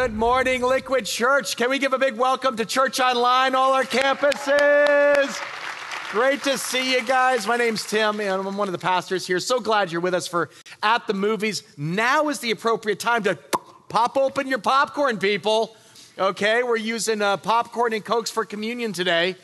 Good morning, Liquid Church. Can we give a big welcome to Church Online, all our campuses? Great to see you guys. My name's Tim, and I'm one of the pastors here. So glad you're with us for At the Movies. Now is the appropriate time to pop open your popcorn, people. Okay, we're using popcorn and Cokes for communion today.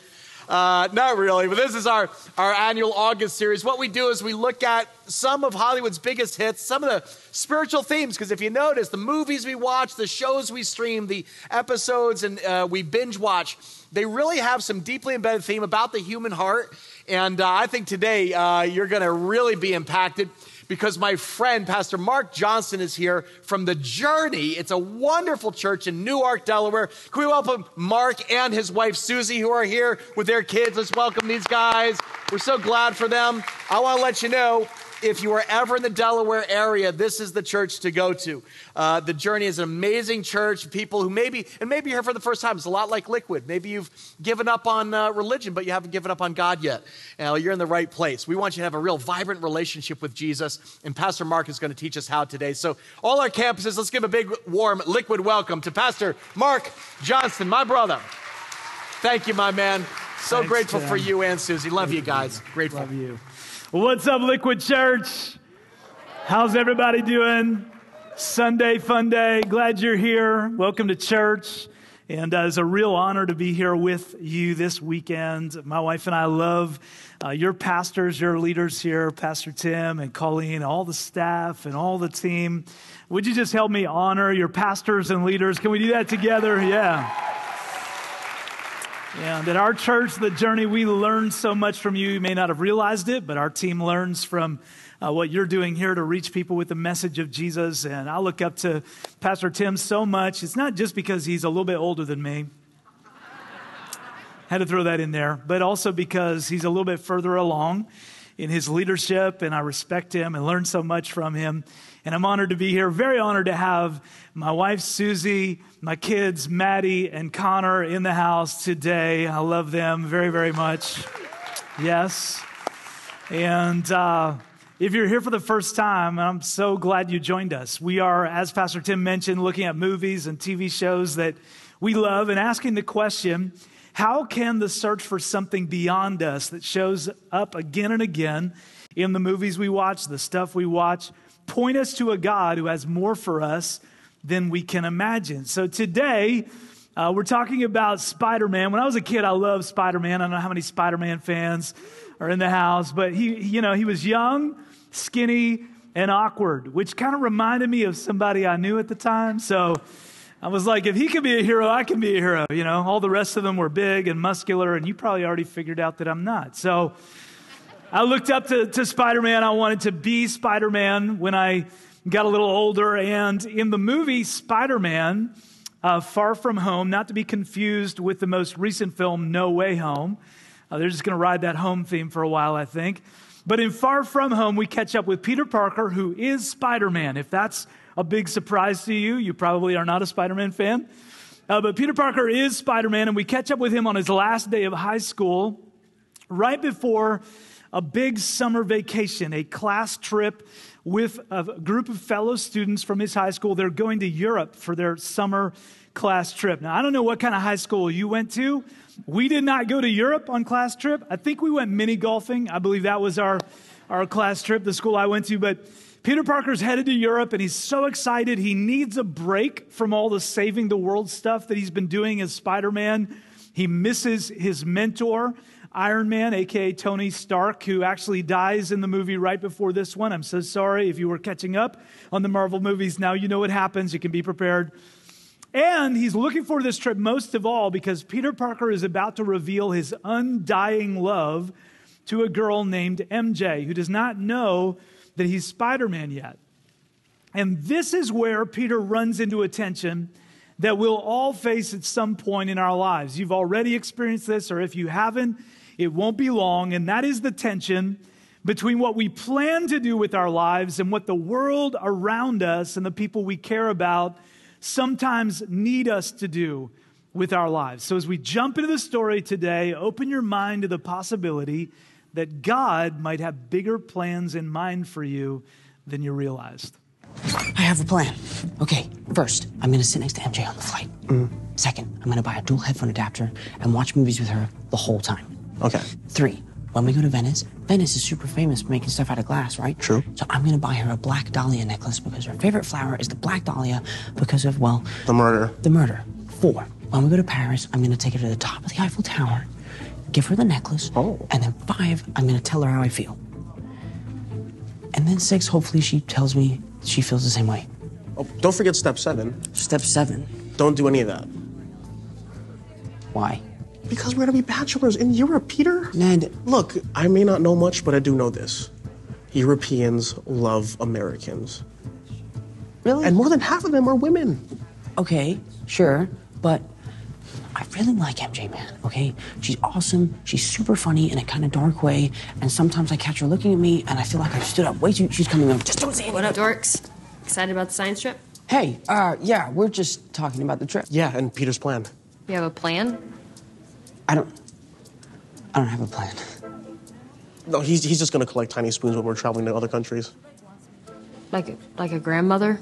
Not really, but this is our annual August series. What we do is we look at some of Hollywood's biggest hits, some of the spiritual themes, because if you notice, the movies we watch, the shows we stream, the episodes and we binge watch, they really have some deeply embedded theme about the human heart. And I think today you're going to really be impacted because my friend, Pastor Mark Johnston, is here from The Journey. It's a wonderful church in Newark, Delaware. Can we welcome Mark and his wife, Susie, who are here with their kids? Let's welcome these guys. We're so glad for them. I want to let you know, if you are ever in the Delaware area, this is the church to go to. The Journey is an amazing church. People who maybe you're here for the first time. It's a lot like Liquid. Maybe you've given up on religion, but you haven't given up on God yet. You're in the right place. We want you to have a real vibrant relationship with Jesus, and Pastor Mark is going to teach us how today. So all our campuses, let's give a big, warm, Liquid welcome to Pastor Mark Johnston, my brother. Thank you, my man. So Thanks, grateful Tim. for you and Susie. Love you guys. Grateful. Love you. Well, what's up, Liquid Church? How's everybody doing? Sunday, fun day. Glad you're here. Welcome to church. And it's a real honor to be here with you this weekend. My wife and I love your pastors, your leaders here, Pastor Tim and Colleen, all the staff and all the team. Would you just help me honor your pastors and leaders? Can we do that together? Yeah. And at our church, The Journey, we learn so much from you. You may not have realized it, but our team learns from what you're doing here to reach people with the message of Jesus. And I look up to Pastor Tim so much. It's not just because he's a little bit older than me. Had to throw that in there. But also because he's a little bit further along in his leadership, and I respect him and learn so much from him. And I'm honored to be here, very honored to have my wife, Susie, my kids, Maddie and Connor, in the house today. I love them very, very much. Yes. And if you're here for the first time, I'm so glad you joined us. We are, as Pastor Tim mentioned, looking at movies and TV shows that we love and asking the question, how can the search for something beyond us that shows up again and again in the movies we watch, the stuff we watch, point us to a God who has more for us than we can imagine? So today, we're talking about Spiderman. When I was a kid, I loved Spiderman. I don't know how many Spiderman fans are in the house, but he was young, skinny, and awkward, which kind of reminded me of somebody I knew at the time. So I was like, if he can be a hero, I can be a hero. You know, all the rest of them were big and muscular, and you probably already figured out that I'm not. So I looked up to Spider-Man. I wanted to be Spider-Man when I got a little older. And in the movie Spider-Man, Far From Home, not to be confused with the most recent film, No Way Home. They're just going to ride that home theme for a while, I think. But in Far From Home, we catch up with Peter Parker, who is Spider-Man. If that's a big surprise to you, you probably are not a Spider-Man fan. But Peter Parker is Spider-Man, and we catch up with him on his last day of high school, right before a big summer vacation, a class trip with a group of fellow students from his high school. They're going to Europe for their summer class trip. Now, I don't know what kind of high school you went to. We did not go to Europe on class trip. I think we went mini golfing. I believe that was our class trip, the school I went to. But Peter Parker's headed to Europe, and he's so excited. He needs a break from all the saving the world stuff that he's been doing as Spider-Man. He misses his mentor, Iron Man, a.k.a. Tony Stark, who actually dies in the movie right before this one. I'm so sorry if you were catching up on the Marvel movies. Now you know what happens. You can be prepared. And he's looking forward to this trip most of all because Peter Parker is about to reveal his undying love to a girl named MJ, who does not know that he's Spider-Man yet. And this is where Peter runs into a tension that we'll all face at some point in our lives. You've already experienced this, or if you haven't, it won't be long. And that is the tension between what we plan to do with our lives and what the world around us and the people we care about sometimes need us to do with our lives. So as we jump into the story today, open your mind to the possibility that God might have bigger plans in mind for you than you realized. I have a plan. Okay, first, I'm gonna sit next to MJ on the flight. Second, I'm gonna buy a dual headphone adapter and watch movies with her the whole time. Okay. 3, when we go to Venice, Venice is super famous for making stuff out of glass, right? True. So I'm gonna buy her a black dahlia necklace because her favorite flower is the black dahlia because of, well... The murder. The murder. 4, when we go to Paris, I'm gonna take her to the top of the Eiffel Tower, give her the necklace, and then 5, I'm gonna tell her how I feel. And then 6, hopefully she tells me she feels the same way. Oh, don't forget step 7. Step 7. Don't do any of that. Why? Because we're gonna be bachelors in Europe, Peter. Ned. Look, I may not know much, but I do know this. Europeans love Americans. Really? And more than half of them are women. Okay, sure, but I really like MJ, man, okay? She's awesome, she's super funny in a kind of dark way, and sometimes I catch her looking at me and I feel like I've stood up way too... She's coming over. Just don't say anything. What up, dorks? Excited about the science trip? Hey, yeah, we're just talking about the trip. Yeah, and Peter's plan. You have a plan? I don't have a plan. No, he's just gonna collect tiny spoons when we're traveling to other countries. Like a grandmother?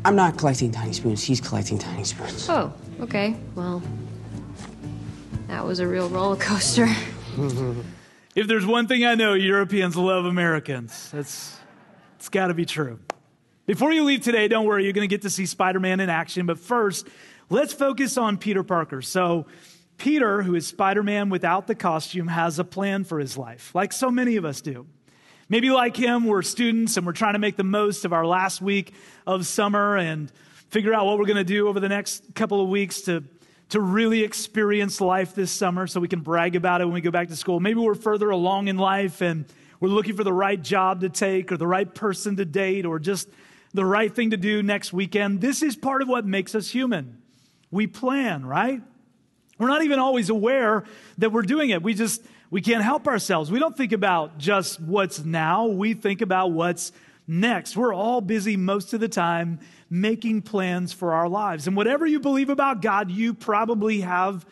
I'm not collecting tiny spoons, he's collecting tiny spoons. Oh, okay. Well, that was a real roller coaster. If there's one thing I know, Europeans love Americans. It's got to be true. Before you leave today, don't worry, you're going to get to see Spider-Man in action. But first, let's focus on Peter Parker. So Peter, who is Spider-Man without the costume, has a plan for his life, like so many of us do. Maybe like him, we're students and we're trying to make the most of our last week of summer and figure out what we're going to do over the next couple of weeks to really experience life this summer so we can brag about it when we go back to school. Maybe we're further along in life and we're looking for the right job to take or the right person to date or just the right thing to do next weekend. This is part of what makes us human. We plan, right? We're not even always aware that we're doing it. We can't help ourselves. We don't think about just what's now. We think about what's next. We're all busy most of the time making plans for our lives. And whatever you believe about God, you probably have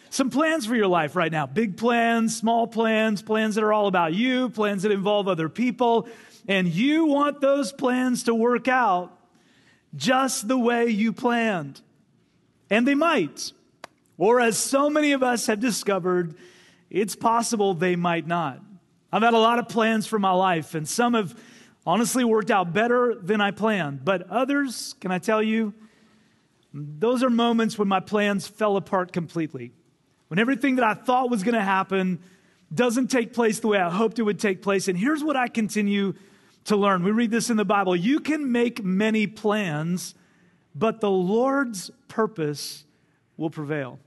some plans for your life right now. Big plans, small plans, plans that are all about you, plans that involve other people. And you want those plans to work out just the way you planned. And they might. Or as so many of us have discovered, it's possible they might not. I've had a lot of plans for my life, and some have honestly worked out better than I planned. But others, can I tell you, those are moments when my plans fell apart completely. When everything that I thought was going to happen doesn't take place the way I hoped it would take place. And here's what I continue to learn. We read this in the Bible. You can make many plans, but the Lord's purpose will prevail.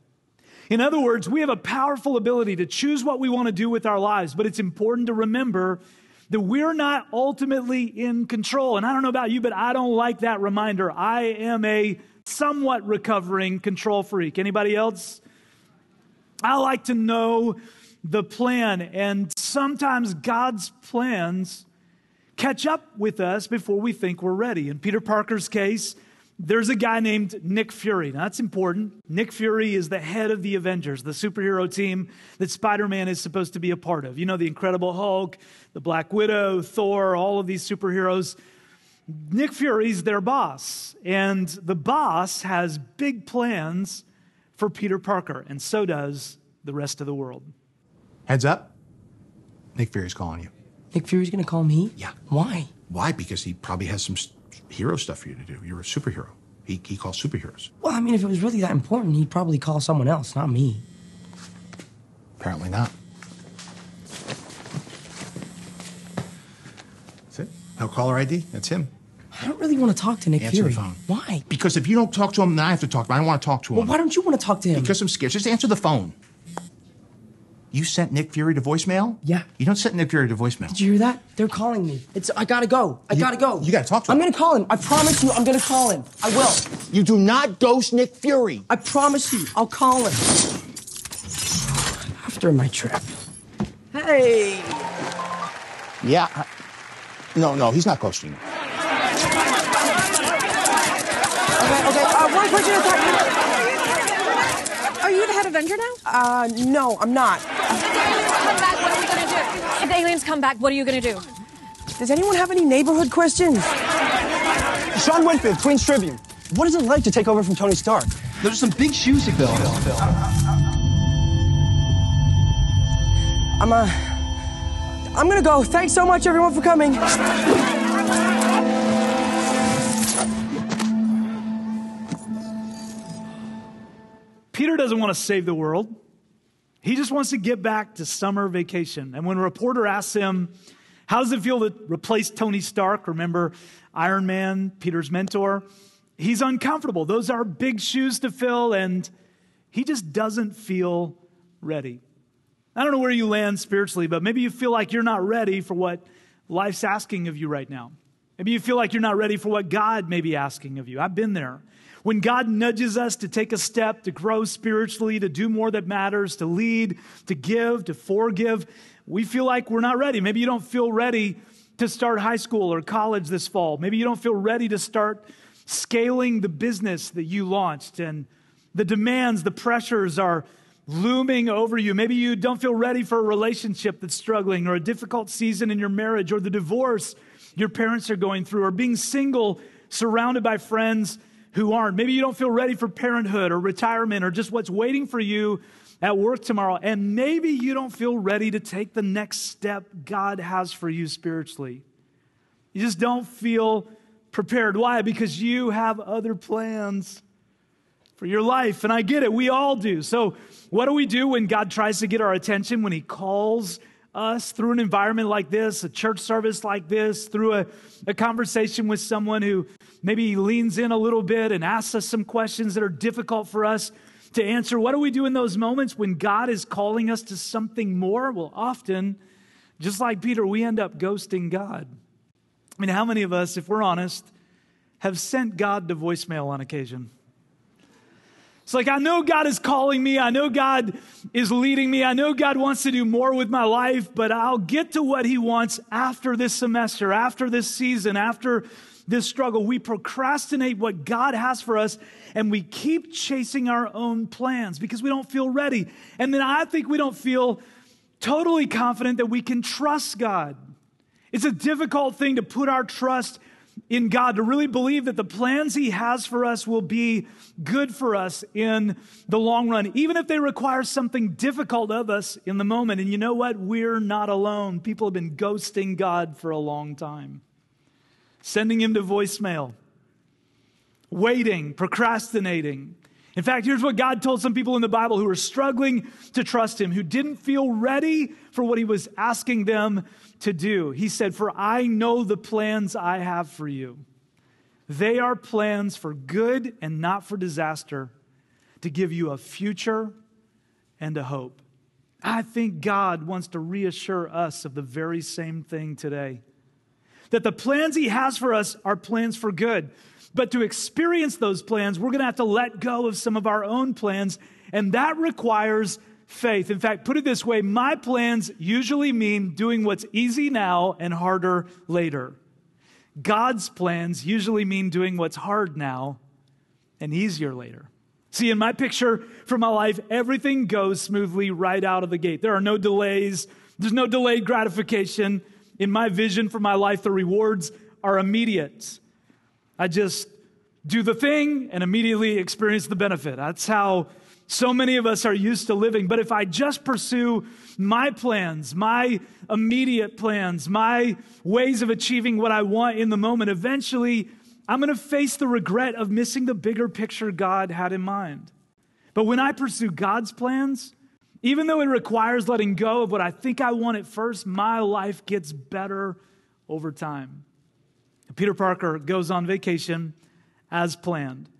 In other words, we have a powerful ability to choose what we want to do with our lives, but it's important to remember that we're not ultimately in control. And I don't know about you, but I don't like that reminder. I am a somewhat recovering control freak. Anybody else? I like to know the plan, and sometimes God's plans catch up with us before we think we're ready. In Peter Parker's case, there's a guy named Nick Fury. Now, that's important. Nick Fury is the head of the Avengers, the superhero team that Spider-Man is supposed to be a part of. You know, the Incredible Hulk, the Black Widow, Thor, all of these superheroes. Nick Fury's their boss, and the boss has big plans for Peter Parker, and so does the rest of the world. Heads up, Nick Fury's calling you. Nick Fury's gonna call me? Yeah. Why? Why? Because he probably has some hero stuff for you to do. You're a superhero. He calls superheroes. Well, I mean, if it was really that important, he'd probably call someone else, not me. Apparently not. That's it. No caller ID. That's him. I don't really want to talk to Nick Answer Fury. the phone. Why? Because if you don't talk to him, then I have to talk to him. I don't want to talk to him. Well, why don't you want to talk to him? Because I'm scared. Just answer the phone. You sent Nick Fury to voicemail? Yeah. You don't send Nick Fury to voicemail. Did you hear that? They're calling me. I gotta go. I gotta go. You gotta talk to him. I'm gonna call him. I promise you I'm gonna call him. I will. You do not ghost Nick Fury. I promise you I'll call him. After my trip. Hey! Yeah. No, he's not ghosting you. Okay. One question at a time. Are you the head Avenger now? No, I'm not. If the aliens come back, what are you gonna do? Does anyone have any neighborhood questions? Sean Winfield, Queens Tribune. What is it like to take over from Tony Stark? Those are some big shoes to fill. I'm gonna go. Thanks so much, everyone, for coming. Peter doesn't want to save the world. He just wants to get back to summer vacation. And when a reporter asks him, how does it feel to replace Tony Stark? Remember Iron Man, Peter's mentor? He's uncomfortable. Those are big shoes to fill, and he just doesn't feel ready. I don't know where you land spiritually, but maybe you feel like you're not ready for what life's asking of you right now. Maybe you feel like you're not ready for what God may be asking of you. I've been there. When God nudges us to take a step, to grow spiritually, to do more that matters, to lead, to give, to forgive, we feel like we're not ready. Maybe you don't feel ready to start high school or college this fall. Maybe you don't feel ready to start scaling the business that you launched, and the demands, the pressures are looming over you. Maybe you don't feel ready for a relationship that's struggling, or a difficult season in your marriage, or the divorce your parents are going through, or being single, surrounded by friends who aren't. Maybe you don't feel ready for parenthood or retirement, or just what's waiting for you at work tomorrow. And maybe you don't feel ready to take the next step God has for you spiritually. You just don't feel prepared. Why? Because you have other plans for your life. And I get it. We all do. So what do we do when God tries to get our attention, when he calls us through an environment like this, a church service like this, through a conversation with someone who maybe leans in a little bit and asks us some questions that are difficult for us to answer? What do we do in those moments when God is calling us to something more? Well, often, just like Peter, we end up ghosting God. I mean, how many of us, if we're honest, have sent God to voicemail on occasion? It's like, I know God is calling me. I know God is leading me. I know God wants to do more with my life, but I'll get to what he wants after this semester, after this season, after this struggle. We procrastinate what God has for us, and we keep chasing our own plans because we don't feel ready. And then I think we don't feel totally confident that we can trust God. It's a difficult thing to put our trust in God, to really believe that the plans he has for us will be good for us in the long run, even if they require something difficult of us in the moment. And you know what? We're not alone. People have been ghosting God for a long time, sending him to voicemail, waiting, procrastinating. In fact, here's what God told some people in the Bible who were struggling to trust him, who didn't feel ready for what he was asking them to do. He said, "For I know the plans I have for you. They are plans for good and not for disaster, to give you a future and a hope." I think God wants to reassure us of the very same thing today, that the plans he has for us are plans for good. But to experience those plans, we're going to have to let go of some of our own plans, and that requires faith. In fact, put it this way, my plans usually mean doing what's easy now and harder later. God's plans usually mean doing what's hard now and easier later. See, in my picture for my life, everything goes smoothly right out of the gate. There are no delays. There's no delayed gratification. In my vision for my life, the rewards are immediate. I just do the thing and immediately experience the benefit. That's how so many of us are used to living. But if I just pursue my plans, my immediate plans, my ways of achieving what I want in the moment, eventually I'm going to face the regret of missing the bigger picture God had in mind. But when I pursue God's plans, even though it requires letting go of what I think I want at first, my life gets better over time. Peter Parker goes on vacation as planned.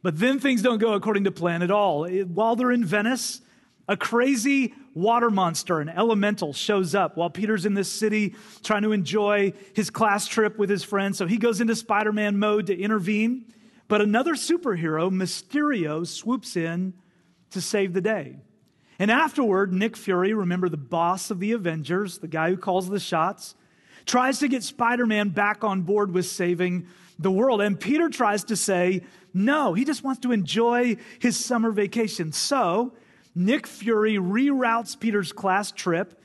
But then things don't go according to plan at all. While they're in Venice, a crazy water monster, an elemental, shows up while Peter's in this city trying to enjoy his class trip with his friends. So he goes into Spiderman mode to intervene. But another superhero, Mysterio, swoops in to save the day. And afterward, Nick Fury, remember the boss of the Avengers, the guy who calls the shots, tries to get Spider-Man back on board with saving the world. And Peter tries to say, no, he just wants to enjoy his summer vacation. So Nick Fury reroutes Peter's class trip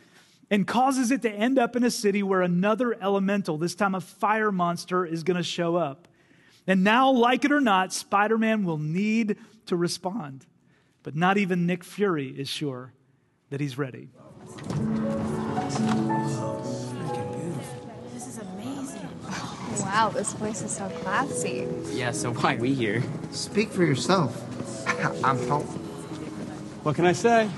and causes it to end up in a city where another elemental, this time a fire monster, is going to show up. And now, like it or not, Spider-Man will need to respond. But not even Nick Fury is sure that he's ready. This is amazing. Wow, this place is so classy. Yeah, so why we here? Speak for yourself. I'm home. What can I say?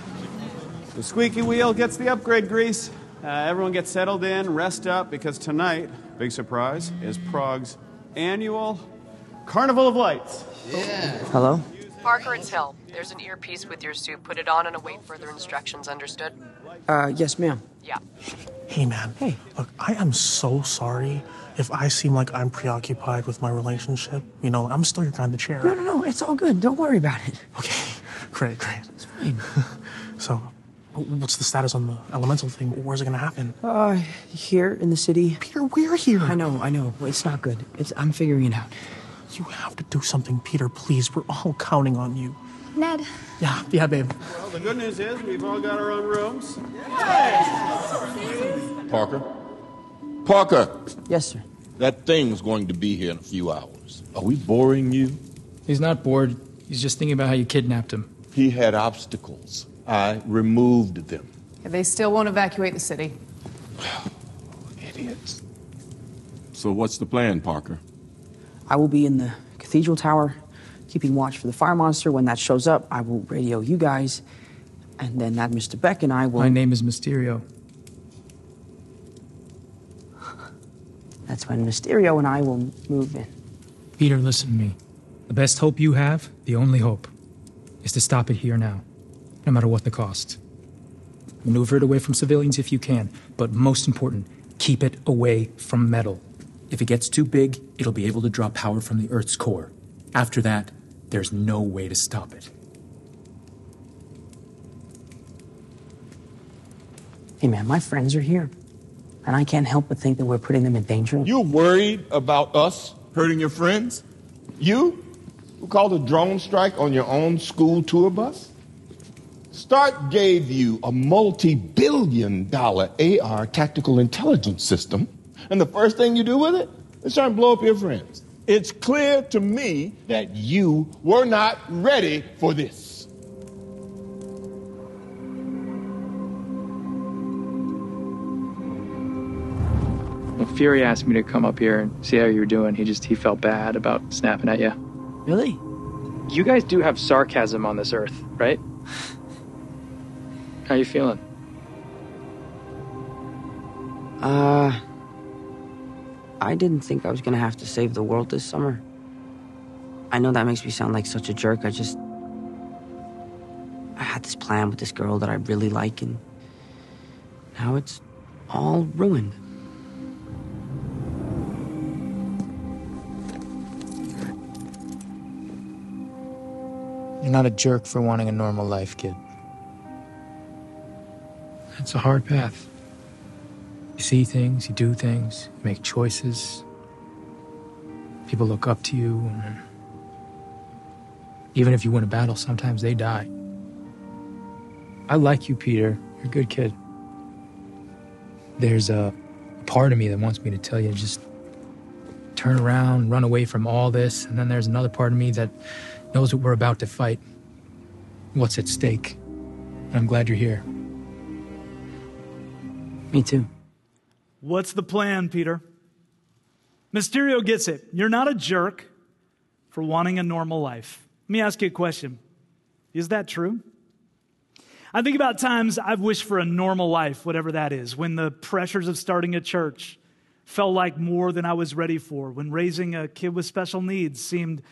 The squeaky wheel gets the upgrade grease. Everyone gets settled in, rest up, because tonight, big surprise, is Prague's annual Carnival of Lights. Yeah. Hello? Parker, it's Hill. There's an earpiece with your suit. Put it on and await further instructions, understood? Yes, ma'am. Yeah. Hey, man. Hey. Look, I am so sorry if I seem like I'm preoccupied with my relationship. You know, I'm still your kind of chair. No, it's all good. Don't worry about it. Okay, great. It's fine. So, what's the status on the elemental thing? Where's it gonna happen? Here in the city. Peter, we're here. I know. It's not good. I'm figuring it out. You have to do something, Peter, please. We're all counting on you. Ned. Yeah, babe. Well, the good news is we've all got our own rooms. Parker, Yes, sir. that thing's going to be here in a few hours. Are we boring you? He's not bored. He's just thinking about how you kidnapped him. He had obstacles. I removed them. They still won't evacuate the city. Idiots. So what's the plan, Parker? I will be in the cathedral tower, keeping watch for the fire monster. When that shows up, I will radio you guys, and then that Mr. Beck and I will... My name is Mysterio. That's when Mysterio and I will move in. Peter, listen to me. The best hope you have, the only hope, is to stop it here now, no matter what the cost. Maneuver it away from civilians if you can, but most important, keep it away from metal. If it gets too big, it'll be able to draw power from the Earth's core. After that, there's no way to stop it. Hey, man, my friends are here, and I can't help but think that we're putting them in danger. You're worried about us hurting your friends? You, who called a drone strike on your own school tour bus? Stark gave you a multi-billion-dollar AR tactical intelligence system, and the first thing you do with it is try and blow up your friends. It's clear to me that you were not ready for this. When Fury asked me to come up here and see how you were doing, he felt bad about snapping at you. Really? You guys do have sarcasm on this earth, right? How you feeling? I didn't think I was gonna have to save the world this summer. I know that makes me sound like such a jerk. I had this plan with this girl that I really like, and now it's all ruined. You're not a jerk for wanting a normal life, kid. It's a hard path. You see things, you do things, you make choices. People look up to you, and even if you win a battle, sometimes they die. I like you, Peter. You're a good kid. There's a part of me that wants me to tell you, just turn around, run away from all this, and then there's another part of me that knows what we're about to fight, what's at stake. And I'm glad you're here. Me too. What's the plan, Peter? Mysterio gets it. You're not a jerk for wanting a normal life. Let me ask you a question. Is that true? I think about times I've wished for a normal life, whatever that is, when the pressures of starting a church felt like more than I was ready for, when raising a kid with special needs seemed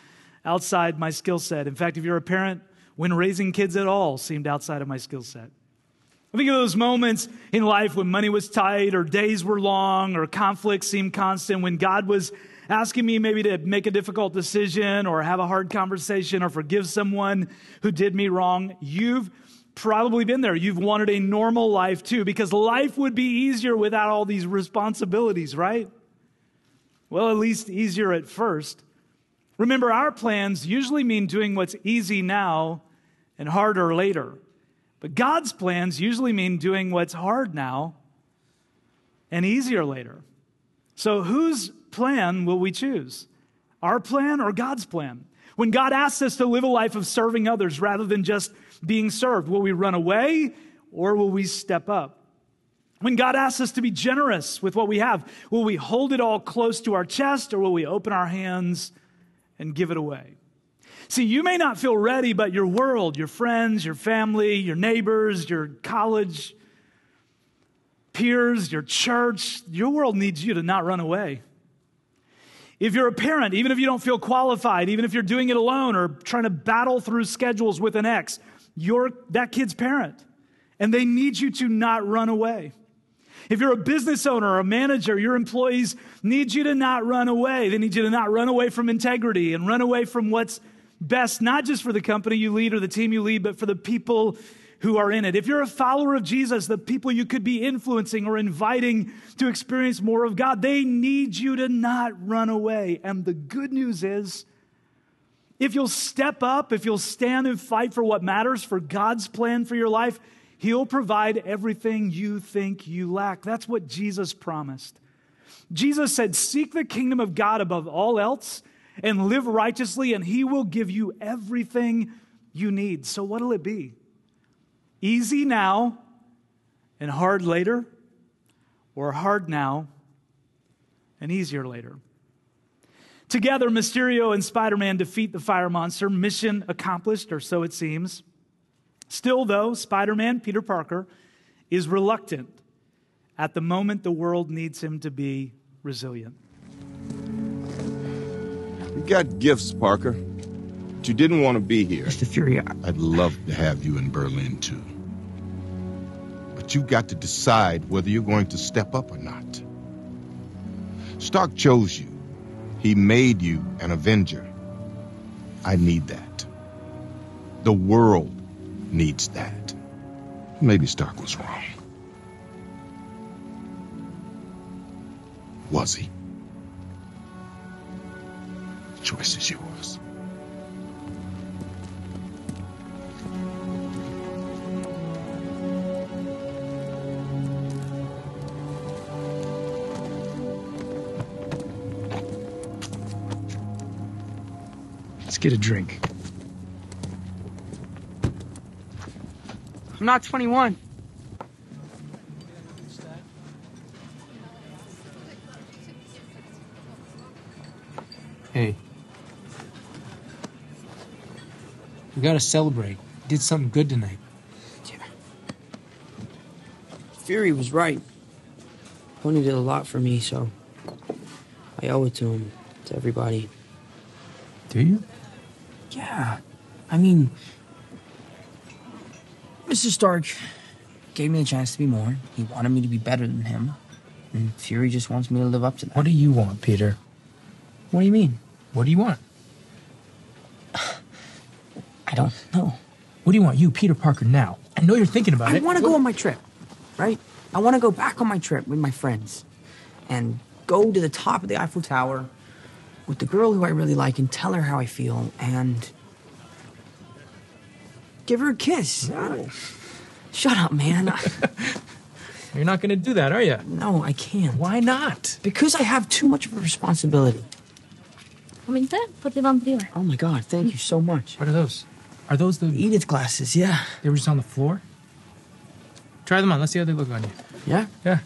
outside my skill set. In fact, if you're a parent, when raising kids at all seemed outside of my skill set. I think of those moments in life when money was tight, or days were long, or conflict seemed constant, when God was asking me maybe to make a difficult decision or have a hard conversation or forgive someone who did me wrong. You've probably been there. You've wanted a normal life too, because life would be easier without all these responsibilities, right? Well, at least easier at first. Remember, our plans usually mean doing what's easy now and harder later. But God's plans usually mean doing what's hard now and easier later. So whose plan will we choose? Our plan or God's plan? When God asks us to live a life of serving others rather than just being served, will we run away or will we step up? When God asks us to be generous with what we have, will we hold it all close to our chest or will we open our hands and give it away? See, you may not feel ready, but your world, your friends, your family, your neighbors, your college peers, your church, your world needs you to not run away. If you're a parent, even if you don't feel qualified, even if you're doing it alone or trying to battle through schedules with an ex, you're that kid's parent, and they need you to not run away. If you're a business owner or a manager, your employees need you to not run away. They need you to not run away from integrity and run away from what's best, not just for the company you lead or the team you lead, but for the people who are in it. If you're a follower of Jesus, the people you could be influencing or inviting to experience more of God, they need you to not run away. And the good news is, if you'll step up, if you'll stand and fight for what matters, for God's plan for your life, He'll provide everything you think you lack. That's what Jesus promised. Jesus said, seek the kingdom of God above all else and live righteously, and He will give you everything you need. So what'll it be? Easy now and hard later, or hard now and easier later? Together, Mysterio and Spider-Man defeat the fire monster. Mission accomplished, or so it seems. Still, though, Spider-Man, Peter Parker, is reluctant at the moment the world needs him to be resilient. You got gifts, Parker, but you didn't want to be here. Mr. Fury, I'd love to have you in Berlin, too. But you got to decide whether you're going to step up or not. Stark chose you. He made you an Avenger. I need that. The world needs that. Maybe Stark was wrong. Was he? The choice is yours. Let's get a drink. I'm not 21. Hey. We gotta celebrate. Did something good tonight. Yeah. Fury was right. Tony did a lot for me, so I owe it to him, to everybody. Do you? Yeah. I mean, Mr. Stark gave me a chance to be more. He wanted me to be better than him. And Fury just wants me to live up to that. What do you want, Peter? What do you mean? What do you want? I don't know. What do you want, you, Peter Parker, now? I know you're thinking about it. I want to go on my trip, right? I want to go back on my trip with my friends and go to the top of the Eiffel Tower with the girl who I really like and tell her how I feel and give her a kiss. No. Shut up, man. You're not going to do that, are you? No, I can't. Why not? Because I have too much of a responsibility. Oh my God, thank you so much. What are those? Are those the Edith glasses? Yeah. They were just on the floor? Try them on. Let's see how they look on you. Yeah? Yeah.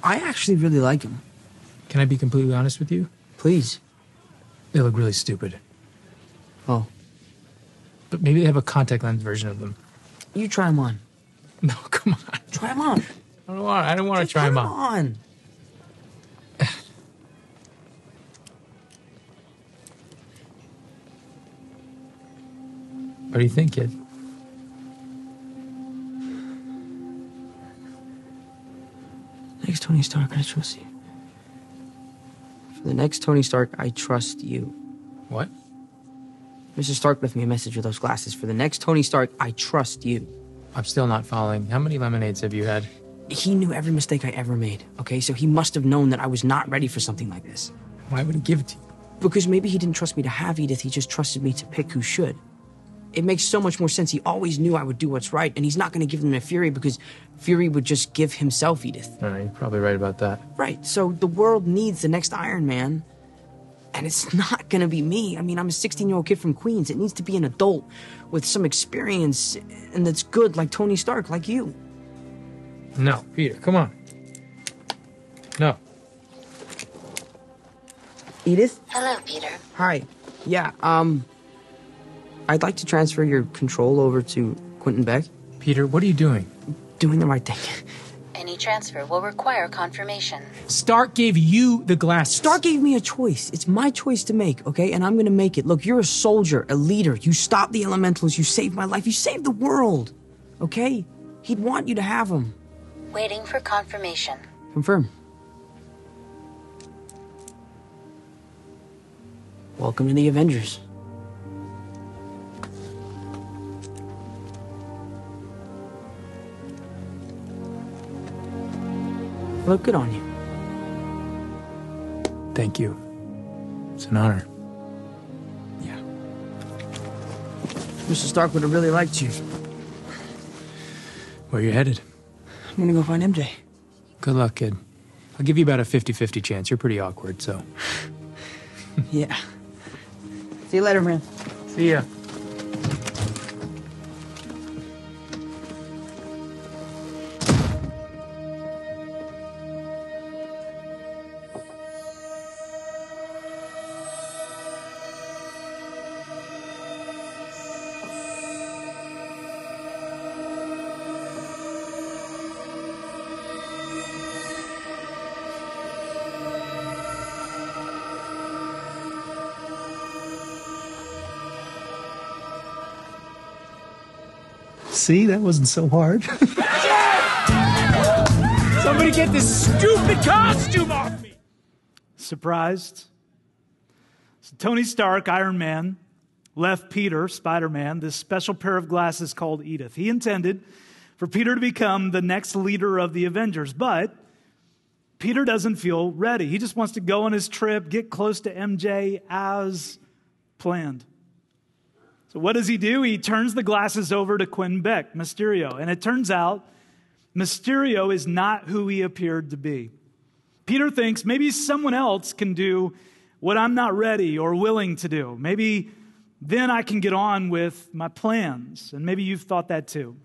I actually really like them. Can I be completely honest with you? Please. They look really stupid. Oh. But maybe they have a contact lens version of them. You try them on. No, come on. Try them on. I don't want to try them on. What do you think, kid? Next Tony Stark, I trust you. For the next Tony Stark, I trust you. What? Mr. Stark left me a message with those glasses. For the next Tony Stark, I trust you. I'm still not following. How many lemonades have you had? He knew every mistake I ever made, okay? So he must have known that I was not ready for something like this. Why would he give it to you? Because maybe he didn't trust me to have Edith, he just trusted me to pick who should. it makes so much more sense. He always knew I would do what's right, and he's not going to give them to Fury because Fury would just give himself Edith. You're probably right about that. Right, so the world needs the next Iron Man, and it's not going to be me. I mean, I'm a 16-year-old kid from Queens. It needs to be an adult with some experience and that's good like Tony Stark, like you. No, Peter, come on. No. Edith? Hello, Peter. Hi. Yeah, I'd like to transfer your control over to Quentin Beck. Peter, what are you doing? Doing the right thing. Any transfer will require confirmation. Stark gave you the glasses. Stark gave me a choice. It's my choice to make, okay? And I'm gonna make it. Look, you're a soldier, a leader. You stopped the elementals. You saved my life. You saved the world, okay? He'd want you to have them. Waiting for confirmation. Confirm. Welcome to the Avengers. Look good on you. Thank you. It's an honor. Yeah. Mr. Stark would have really liked you. Where you headed? I'm gonna go find MJ. Good luck, kid. I'll give you about a 50-50 chance. You're pretty awkward, so. Yeah. See you later, man. See ya. See, that wasn't so hard. Somebody get this stupid costume off me! Surprised? So Tony Stark, Iron Man, left Peter, Spider-Man, this special pair of glasses called Edith. He intended for Peter to become the next leader of the Avengers, but Peter doesn't feel ready. He just wants to go on his trip, get close to MJ as planned. So what does he do? He turns the glasses over to Quentin Beck, Mysterio. And it turns out Mysterio is not who he appeared to be. Peter thinks maybe someone else can do what I'm not ready or willing to do. Maybe then I can get on with my plans. And maybe you've thought that too.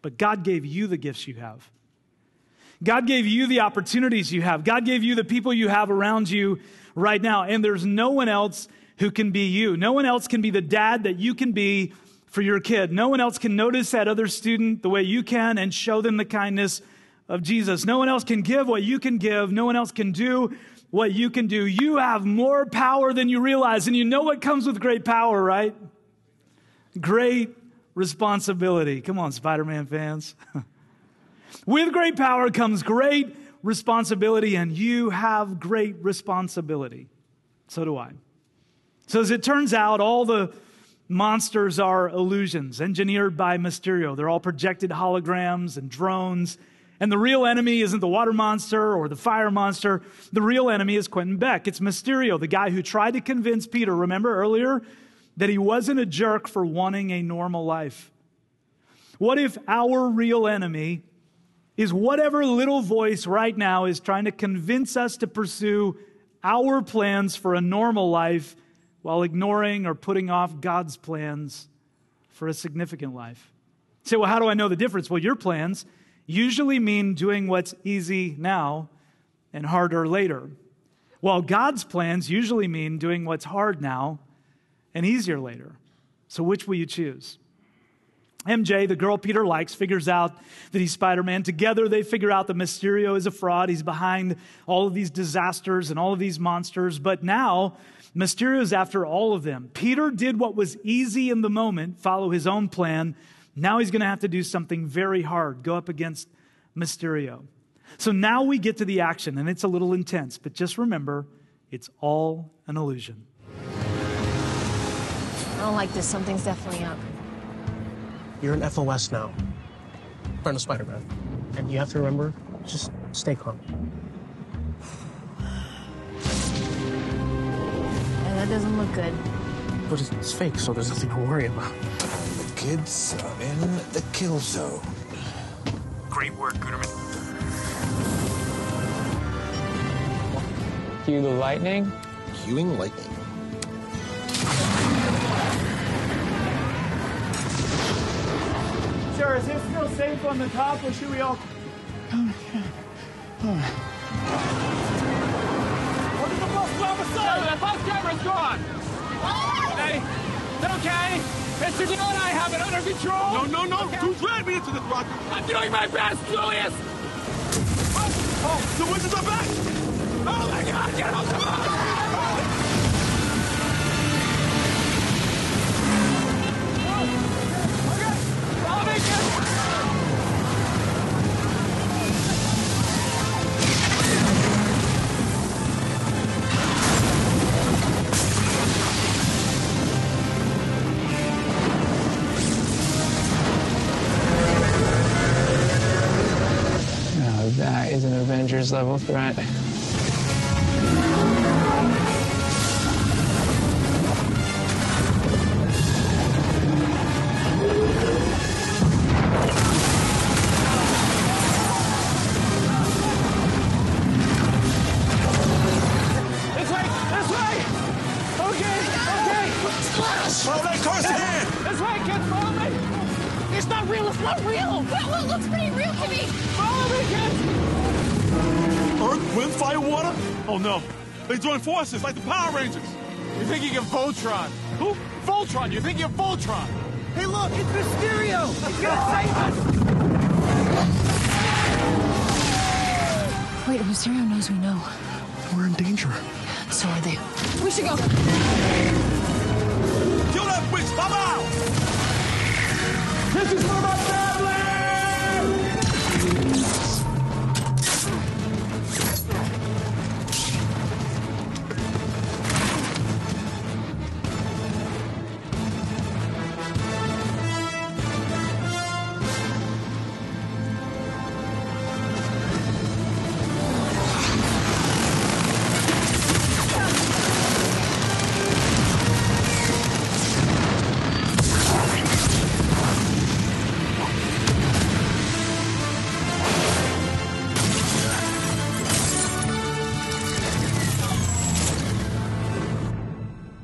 But God gave you the gifts you have. God gave you the opportunities you have. God gave you the people you have around you right now. And there's no one else who can be you. No one else can be the dad that you can be for your kid. No one else can notice that other student the way you can and show them the kindness of Jesus. No one else can give what you can give. No one else can do what you can do. You have more power than you realize. And you know what comes with great power, right? Great responsibility. Come on, Spider-Man fans. With great power comes great responsibility, and you have great responsibility. So do I. So as it turns out, all the monsters are illusions engineered by Mysterio. They're all projected holograms and drones. And the real enemy isn't the water monster or the fire monster. The real enemy is Quentin Beck. It's Mysterio, the guy who tried to convince Peter, remember earlier, that he wasn't a jerk for wanting a normal life. What if our real enemy is whatever little voice right now is trying to convince us to pursue our plans for a normal life while ignoring or putting off God's plans for a significant life? You say, well, how do I know the difference? Well, your plans usually mean doing what's easy now and harder later, while God's plans usually mean doing what's hard now and easier later. So which will you choose? MJ, the girl Peter likes, figures out that he's Spider-Man. Together, they figure out that Mysterio is a fraud. He's behind all of these disasters and all of these monsters. But now, Mysterio's after all of them. Peter did what was easy in the moment, follow his own plan. Now he's going to have to do something very hard, go up against Mysterio. So now we get to the action, and it's a little intense. But just remember, it's all an illusion. I don't like this. Something's definitely up. You're an FOS now. Friend of Spider-Man. And you have to remember, just stay calm. Yeah, that doesn't look good. but it's fake, so there's nothing to worry about. The kids are in the kill zone. Great work, Gooderman. Cue the lightning. Cueing lightning. Sir, is it still safe on the top, or should we all come again? All right. Look at the bus on the side! The bus driver's gone! Hey, is it okay? Mr. Dill and I have it under control! No! Okay. Who dragged me into this rocket? I'm doing my best, Julius! Oh, the windows are back! Oh my God, get out! Come on! Now that is an Avengers level threat. Oh no, they joined forces like the Power Rangers. You're thinking of Voltron. Who? Voltron, you're thinking of Voltron. Hey look, it's Mysterio! He's gonna save us! Wait, Mysterio knows we know. We're in danger. So are they. We should go. Kill that witch! I'm out! This is for my family!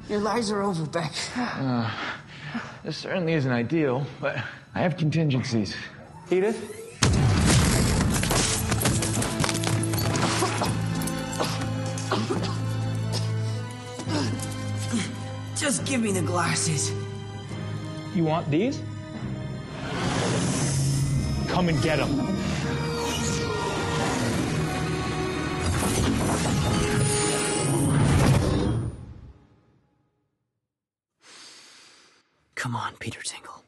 Your lives are over, Beck. This certainly isn't ideal, but I have contingencies. Edith? Just give me the glasses. You want these? Come and get them. Come on, Peter Tingle.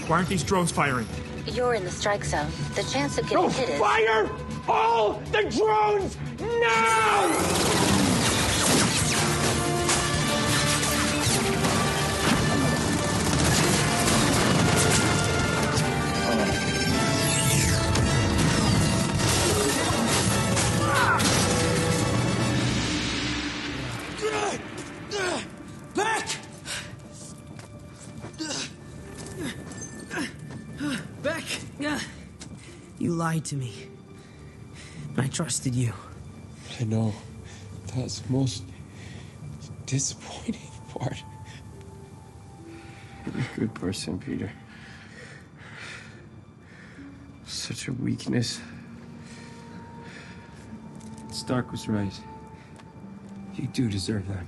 Why aren't these drones firing? You're in the strike zone. The chance of getting hit is... Fire all the drones now! Beck! Beck! You lied to me. And I trusted you. I know. That's the most disappointing part. You're a good person, Peter. Such a weakness. Stark was right. You do deserve that.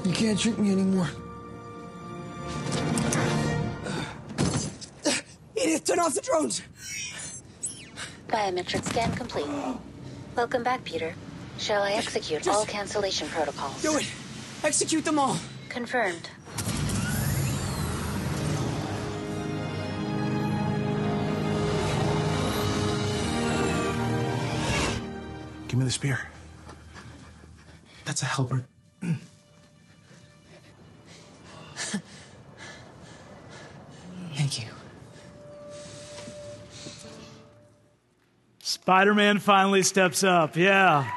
You can't trick me anymore. Edith, turn off the drones! Biometric scan complete. Welcome back, Peter. Shall I execute all cancellation protocols? Do it! Execute them all! Confirmed. Give me the spear. That's a helper. Thank you. Spider-Man finally steps up. Yeah.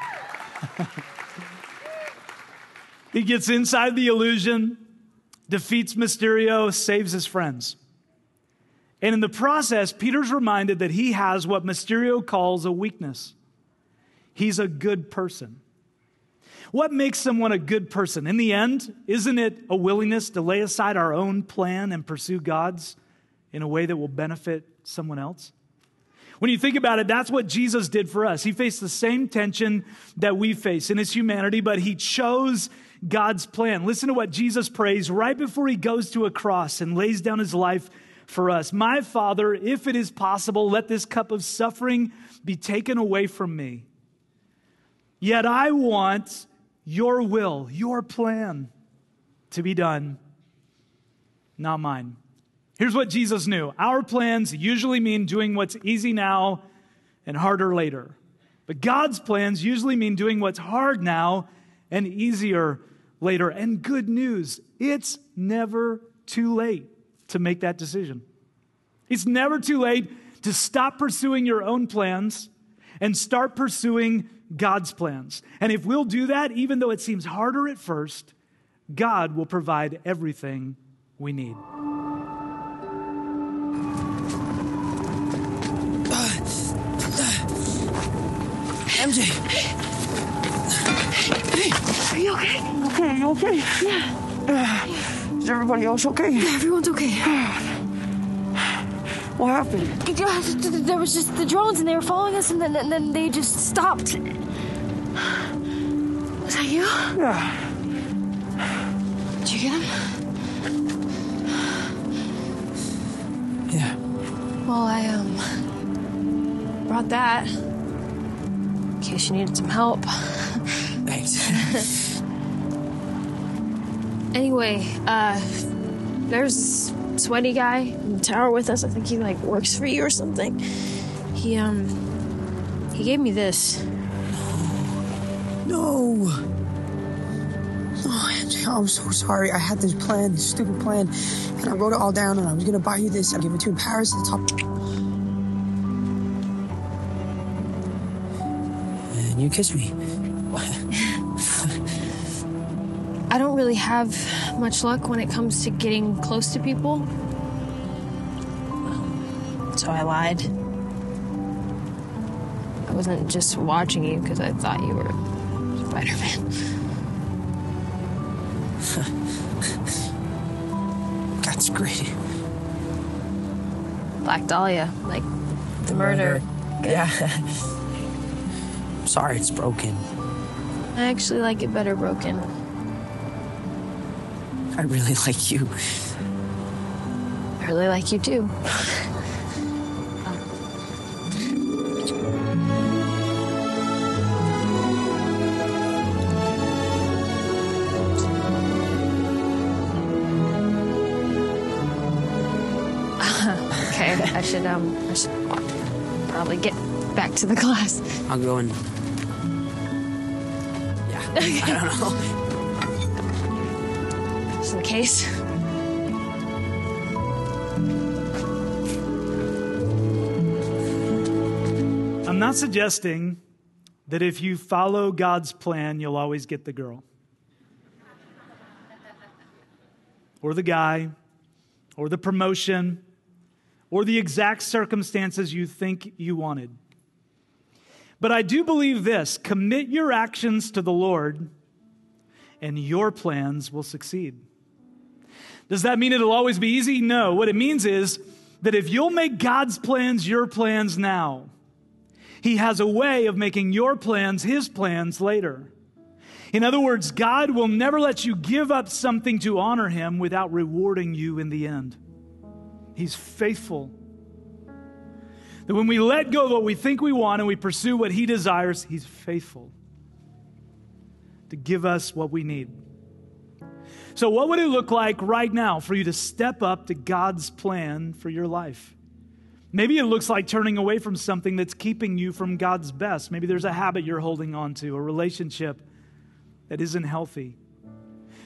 He gets inside the illusion, defeats Mysterio, saves his friends. And in the process, Peter's reminded that he has what Mysterio calls a weakness. He's a good person. What makes someone a good person? In the end, isn't it a willingness to lay aside our own plan and pursue God's in a way that will benefit someone else? When you think about it, that's what Jesus did for us. He faced the same tension that we face in his humanity, but he chose God's plan. Listen to what Jesus prays right before he goes to a cross and lays down his life for us. My Father, if it is possible, let this cup of suffering be taken away from me. Yet I want your will, your plan to be done, not mine. Here's what Jesus knew. Our plans usually mean doing what's easy now and harder later. But God's plans usually mean doing what's hard now and easier later. And good news, it's never too late to make that decision. It's never too late to stop pursuing your own plans and start pursuing God's plans. And if we'll do that, even though it seems harder at first, God will provide everything we need. MJ! Hey, are you okay? Okay, you okay? Yeah. Is everybody else okay? Yeah, everyone's okay. What happened? There was just the drones and they were following us and then they just stopped. Was that you? Yeah. Did you get him? Yeah. Well, I brought that in case you needed some help. Thanks. Anyway, there's a sweaty guy in the tower with us. I think he works for you or something. He gave me this. No. Oh, MJ, I'm so sorry. I had this plan, this stupid plan, and I wrote it all down, and I was gonna buy you this. I'll give it to you in Paris at the top. And you kissed me. I don't really have much luck when it comes to getting close to people. So I lied. I wasn't just watching you because I thought you were Spider-Man. That's great. Black Dahlia, like the murder. Yeah. Sorry, it's broken. I actually like it better broken. I really like you. I really like you too. Okay, I should probably get back to the class. I'll go and... Yeah, I don't know. Just in case. I'm not suggesting that if you follow God's plan, you'll always get the girl. Or the guy, or the promotion, or the exact circumstances you think you wanted. But I do believe this: commit your actions to the Lord, and your plans will succeed. Does that mean it'll always be easy? No. What it means is that if you'll make God's plans your plans now, He has a way of making your plans His plans later. In other words, God will never let you give up something to honor Him without rewarding you in the end. He's faithful. That when we let go of what we think we want and we pursue what He desires, He's faithful to give us what we need. So what would it look like right now for you to step up to God's plan for your life? Maybe it looks like turning away from something that's keeping you from God's best. Maybe there's a habit you're holding on to, a relationship that isn't healthy.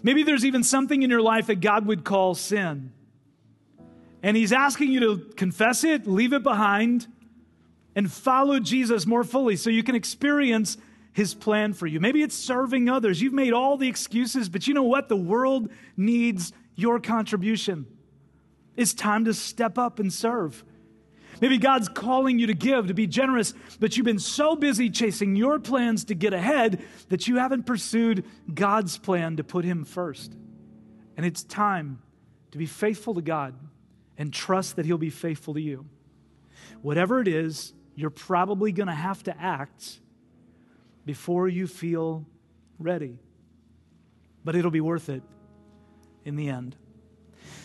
Maybe there's even something in your life that God would call sin. And He's asking you to confess it, leave it behind, and follow Jesus more fully so you can experience His plan for you. Maybe it's serving others. You've made all the excuses, but you know what? The world needs your contribution. It's time to step up and serve. Maybe God's calling you to give, to be generous, but you've been so busy chasing your plans to get ahead that you haven't pursued God's plan to put Him first. And it's time to be faithful to God and trust that He'll be faithful to you. Whatever it is, you're probably going to have to act before you feel ready. But it'll be worth it in the end.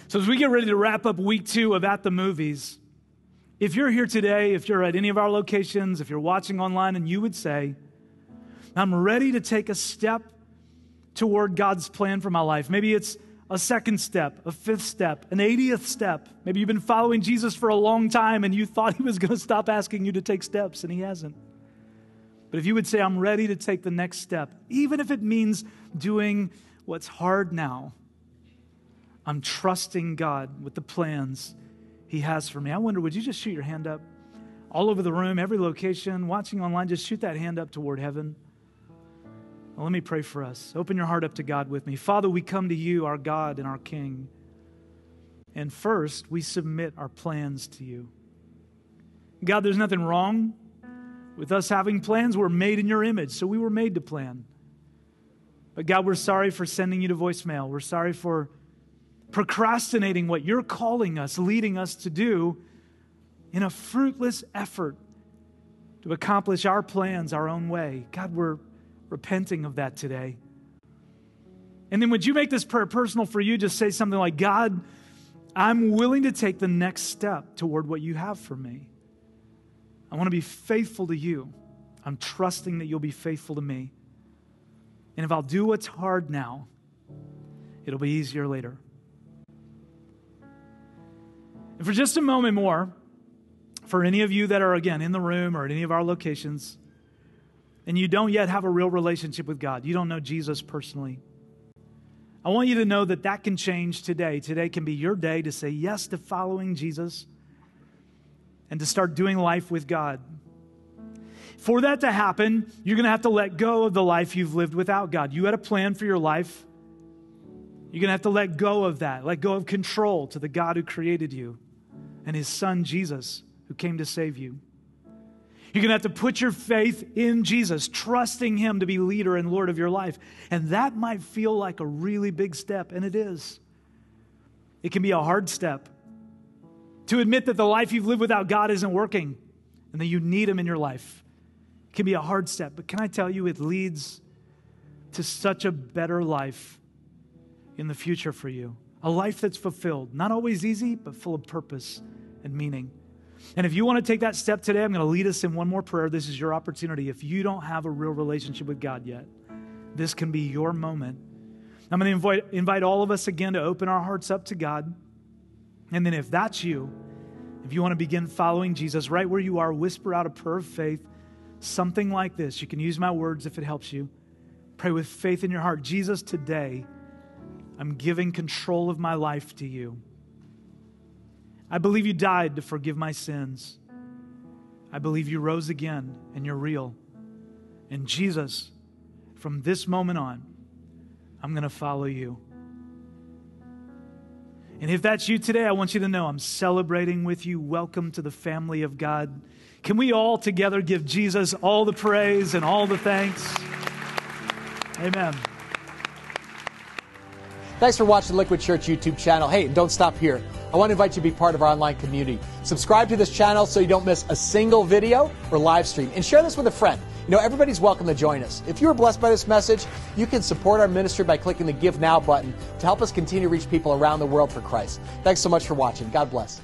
So as we get ready to wrap up week 2 of At the Movies, if you're here today, if you're at any of our locations, if you're watching online and you would say, I'm ready to take a step toward God's plan for my life. Maybe it's a second step, a 5th step, an 80th step. Maybe you've been following Jesus for a long time and you thought He was going to stop asking you to take steps and He hasn't. But if you would say, I'm ready to take the next step, even if it means doing what's hard now, I'm trusting God with the plans He has for me. I wonder, would you just shoot your hand up? All over the room, every location, watching online, just shoot that hand up toward heaven. Well, let me pray for us. Open your heart up to God with me. Father, we come to You, our God and our King. And first, we submit our plans to You. God, there's nothing wrong with us having plans. We're made in Your image, so we were made to plan. But God, we're sorry for sending You to voicemail. We're sorry for procrastinating what You're calling us, leading us to do in a fruitless effort to accomplish our plans our own way. God, we're repenting of that today. And then would You make this prayer personal for you? Just say something like, God, I'm willing to take the next step toward what You have for me. I want to be faithful to You. I'm trusting that You'll be faithful to me. And if I'll do what's hard now, it'll be easier later. And for just a moment more, for any of you that are, again, in the room or at any of our locations, and you don't yet have a real relationship with God, you don't know Jesus personally, I want you to know that that can change today. Today can be your day to say yes to following Jesus and to start doing life with God. For that to happen, you're going to have to let go of the life you've lived without God. You had a plan for your life. You're going to have to let go of that. Let go of control to the God who created you and His Son, Jesus, who came to save you. You're going to have to put your faith in Jesus, trusting Him to be leader and Lord of your life. And that might feel like a really big step, and it is. It can be a hard step to admit that the life you've lived without God isn't working and that you need Him in your life. It can be a hard step, but can I tell you, it leads to such a better life in the future for you. A life that's fulfilled, not always easy, but full of purpose and meaning. And if you want to take that step today, I'm going to lead us in one more prayer. This is your opportunity. If you don't have a real relationship with God yet, this can be your moment. I'm going to invite all of us again to open our hearts up to God. And then if that's you, if you want to begin following Jesus right where you are, whisper out a prayer of faith, something like this. You can use my words if it helps you. Pray with faith in your heart. Jesus, today, I'm giving control of my life to You. I believe You died to forgive my sins. I believe You rose again and You're real. And Jesus, from this moment on, I'm going to follow You. And if that's you today, I want you to know I'm celebrating with you. Welcome to the family of God. Can we all together give Jesus all the praise and all the thanks? Amen. Thanks for watching the Liquid Church YouTube channel. Hey, don't stop here. I want to invite you to be part of our online community. Subscribe to this channel so you don't miss a single video or live stream. And share this with a friend. You know, everybody's welcome to join us. If you were blessed by this message, you can support our ministry by clicking the Give Now button to help us continue to reach people around the world for Christ. Thanks so much for watching. God bless.